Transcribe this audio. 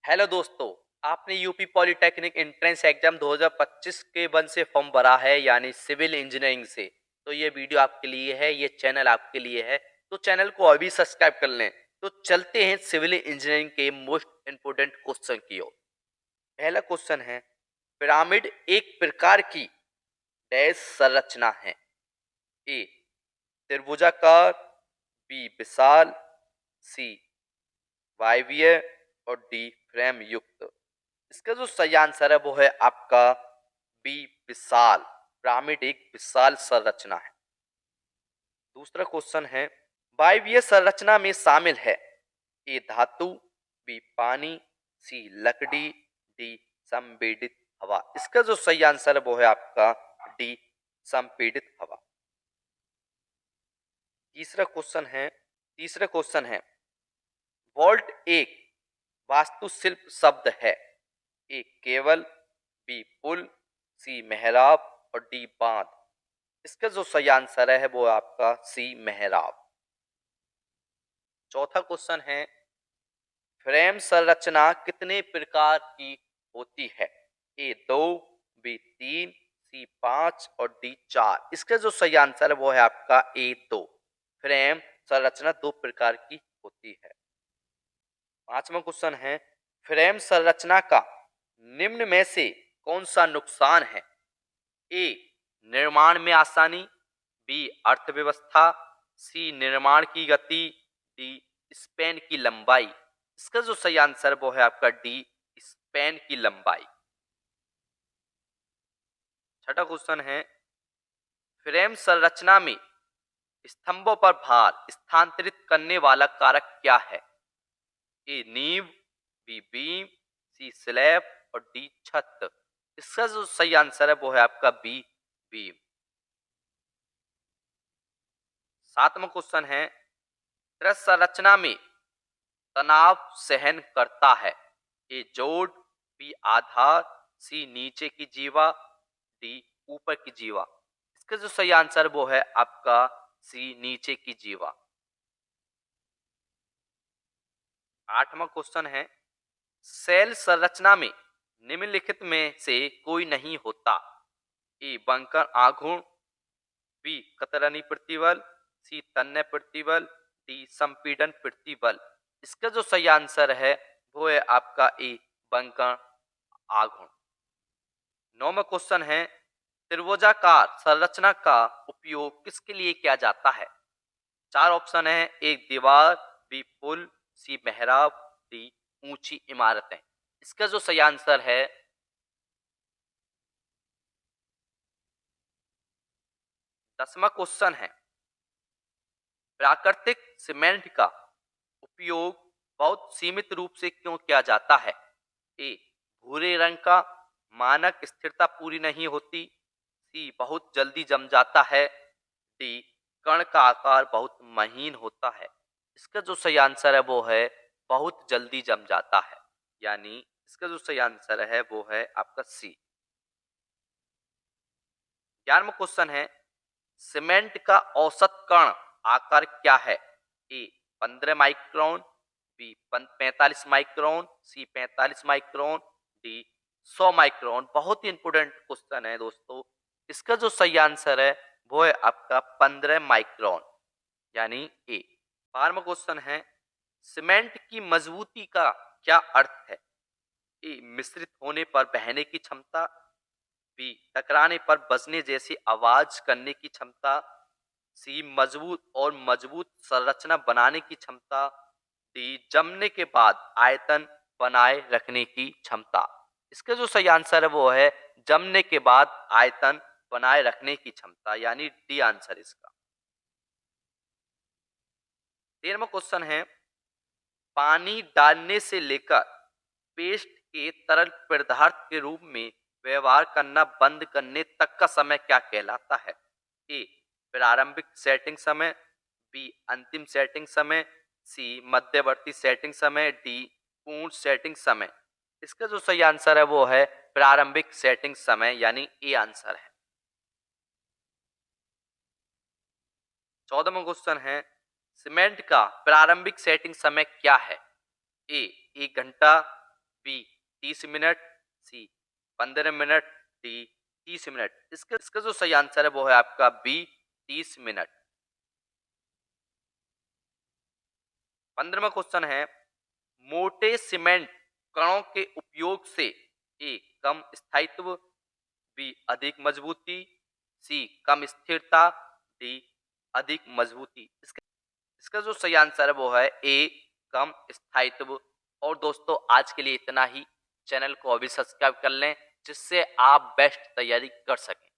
Hello दोस्तों। आपने UP polytechnic entrance exam 2025 के वन से फॉर्म भरा है यानी सिविल इंजीनियरिंग से। तो ये वीडियो आपके लिए है, ये चैनल आपके लिए है। तो चैनल को अभी सब्सक्राइब कर लें। तो चलते हैं सिविल इंजीनियरिंग के मोस्ट इंपोर्टेंट क्वेश्चन की ओर। पहला क्वेश्चन है, पिरामिड एक प्रकार की डैश संरचना है। ए त्रिभुजाकार, बी विशाल, सी वायवीय और डी फ्रेम युक्त। इसका जो सही आंसर है वो है आपका बी विशाल। पिरामिड एक विशाल संरचना है। दूसरा क्वेश्चन है, वायवीय संरचना में शामिल है ए धातु, बी पानी, सी लकड़ी, डी संपीड़ित हवा। इसका जो सही आंसर है वो है आपका डी संपीड़ित हवा। तीसरा क्वेश्चन है, वॉल्ट एक वास्तुशिल्प शब्द है। ए केवल, बी पुल, सी मेहराब और डी बांध। इसका जो सही आंसर है वो आपका सी मेहराब। चौथा क्वेश्चन है, फ्रेम संरचना कितने प्रकार की होती है। ए दो, बी तीन, सी पांच और डी चार। इसका जो सही आंसर है वो है आपका ए दो। फ्रेम संरचना दो प्रकार की होती है। पांचवा क्वेश्चन है, फ्रेम संरचना का निम्न में से कौन सा नुकसान है। ए निर्माण में आसानी, बी अर्थव्यवस्था, सी निर्माण की गति, डी स्पैन की लंबाई। इसका जो सही आंसर वो है आपका डी स्पैन की लंबाई। छठा क्वेश्चन है, फ्रेम संरचना में स्तंभों पर भार स्थानांतरित करने वाला कारक क्या है। ए नींव, बी बीम, सी स्लैब और डी छत। इसका जो सही आंसर है वो है आपका बी बीम। सातवां क्वेश्चन है, त्रिस संरचना में तनाव सहन करता है। ए जोड़, बी आधार, सी नीचे की जीवा, डी ऊपर की जीवा। इसका जो सही आंसर वो है आपका सी नीचे की जीवा। आठवां क्वेश्चन है, सेल संरचना में निम्नलिखित में से कोई नहीं होता। ए बंकर आघूर्ण, बी कतरनी प्रतिबल, सी तन्य प्रतिबल, डी संपीड़न प्रतिबल। इसका जो सही आंसर है वो है आपका ए बंकर आघूर्ण। नौवां क्वेश्चन है, त्रिभुजाकार संरचना का उपयोग किसके लिए किया जाता है। चार ऑप्शन है, एक दीवार, बी पुल, सी मेहराब, डी ऊंची इमारतें। इसका जो सही आंसर है दसवां क्वेश्चन है, प्राकृतिक सीमेंट का उपयोग बहुत सीमित रूप से क्यों किया जाता है। ए भूरे रंग का, मानक स्थिरता पूरी नहीं होती, सी बहुत जल्दी जम जाता है, डी कण का आकार बहुत महीन होता है। इसका जो सही आंसर है वो है बहुत जल्दी जम जाता है, यानी इसका जो सही आंसर है वो है आपका सी। 11वां क्वेश्चन है, सीमेंट का औसत कण आकार क्या है। ए 15 माइक्रोन, बी 45 माइक्रोन, सी 45 माइक्रोन, डी 100 माइक्रोन। बहुत ही इंपोर्टेंट क्वेश्चन है दोस्तों। इसका जो सही आंसर है वो है आपका 15 माइक्रोन, यानी ए। 12वां क्वेश्चन है, सीमेंट की मजबूती का क्या अर्थ है। ए मिश्रित होने पर बहने की क्षमता, बी टकराने पर बजने जैसी आवाज करने की क्षमता, सी मजबूत संरचना बनाने की क्षमता, डी जमने के बाद आयतन बनाए रखने की क्षमता। इसका जो सही आंसर है वो है जमने के बाद आयतन बनाए रखने की क्षमता, यानी डी आंसर इसका। 13वां क्वेश्चन है, पानी डालने से लेकर पेस्ट के तरल पदार्थ के रूप में व्यवहार करना बंद करने तक का समय क्या कहलाता है। ए प्रारंभिक सेटिंग समय, बी अंतिम सेटिंग समय, सी मध्यवर्ती सेटिंग समय, डी पूर्ण सेटिंग समय। इसका जो सही आंसर है वो है प्रारंभिक सेटिंग समय, यानी ए आंसर है। 14वां क्वेश्चन है, सीमेंट का प्रारंभिक सेटिंग समय क्या है। ए 1 घंटा, बी 30 मिनट, सी 15 मिनट, डी 30 मिनट। इसका जो सही आंसर है वो है आपका बी 30 मिनट। 15वां क्वेश्चन है, मोटे सीमेंट कणों के उपयोग से ए कम स्थायित्व, बी अधिक मजबूती, सी कम स्थिरता, डी अधिक मजबूती। इसका जो सही आंसर है वो है ए कम स्थायित्व। और दोस्तों आज के लिए इतना ही। चैनल को अभी सब्सक्राइब कर लें जिससे आप बेस्ट तैयारी कर सकें।